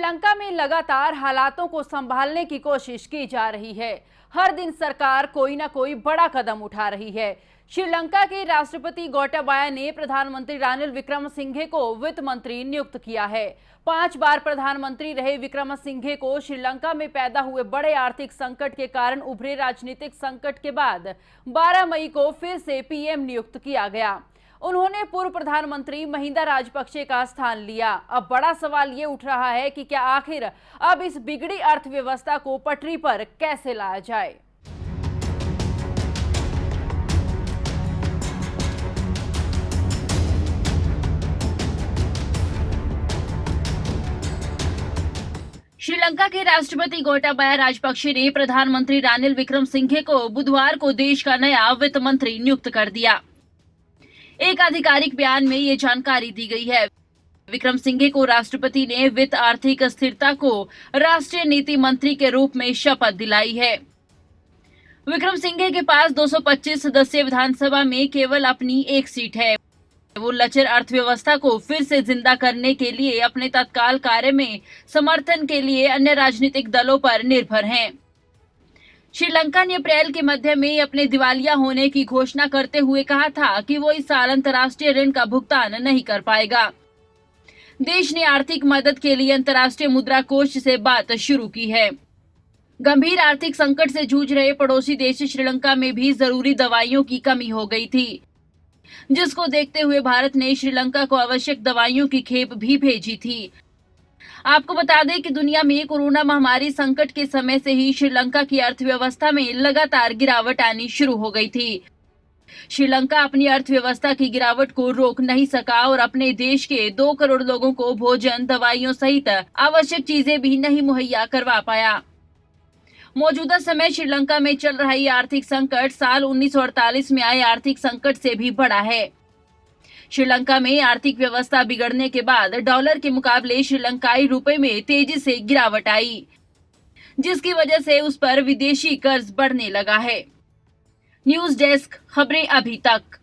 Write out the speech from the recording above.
श्रीलंका में लगातार हालातों को संभालने की कोशिश की जा रही है। हर दिन सरकार कोई ना कोई बड़ा कदम उठा रही है। श्रीलंका के राष्ट्रपति गोटाबाया ने प्रधानमंत्री रानिल विक्रमसिंघे को वित्त मंत्री नियुक्त किया है। 5 बार प्रधानमंत्री रहे विक्रमसिंघे को श्रीलंका में पैदा हुए बड़े आर्थिक संकट के कारण उभरे राजनीतिक संकट के बाद 12 मई को फिर से पीएम नियुक्त किया गया। उन्होंने पूर्व प्रधानमंत्री महिंदा राजपक्षे का स्थान लिया। अब बड़ा सवाल ये उठ रहा है कि क्या आखिर अब इस बिगड़ी अर्थव्यवस्था को पटरी पर कैसे लाया जाए। श्रीलंका के राष्ट्रपति गोटाबाया राजपक्षे ने प्रधानमंत्री रानिल विक्रमसिंघे को बुधवार को देश का नया वित्त मंत्री नियुक्त कर दिया। एक आधिकारिक बयान में ये जानकारी दी गई है। विक्रमसिंघे को राष्ट्रपति ने वित्त आर्थिक स्थिरता को राष्ट्रीय नीति मंत्री के रूप में शपथ दिलाई है। विक्रमसिंघे के पास 225 सदस्यीय विधानसभा में केवल अपनी एक सीट है। वो लचर अर्थव्यवस्था को फिर से जिंदा करने के लिए अपने तत्काल कार्य में समर्थन के लिए अन्य राजनीतिक दलों पर निर्भर हैं। श्रीलंका ने अप्रैल के मध्य में अपने दिवालिया होने की घोषणा करते हुए कहा था कि वो इस साल अंतर्राष्ट्रीय ऋण का भुगतान नहीं कर पाएगा। देश ने आर्थिक मदद के लिए अंतर्राष्ट्रीय मुद्रा कोष से बात शुरू की है। गंभीर आर्थिक संकट से जूझ रहे पड़ोसी देश श्रीलंका में भी जरूरी दवाइयों की कमी हो गई थी, जिसको देखते हुए भारत ने श्रीलंका को आवश्यक दवाइयों की खेप भी भेजी थी। आपको बता दें कि दुनिया में कोरोना महामारी संकट के समय से ही श्रीलंका की अर्थव्यवस्था में लगातार गिरावट आनी शुरू हो गई थी। श्रीलंका अपनी अर्थव्यवस्था की गिरावट को रोक नहीं सका और अपने देश के 2 करोड़ लोगों को भोजन, दवाइयों सहित आवश्यक चीजें भी नहीं मुहैया करवा पाया। मौजूदा समय श्रीलंका में चल रहा ये आर्थिक संकट साल 1948 में आए आर्थिक संकट से भी बड़ा है। श्रीलंका में आर्थिक व्यवस्था बिगड़ने के बाद डॉलर के मुकाबले श्रीलंकाई रुपए में तेजी से गिरावट आई, जिसकी वजह से उस पर विदेशी कर्ज बढ़ने लगा है। न्यूज़ डेस्क, खबरें अभी तक।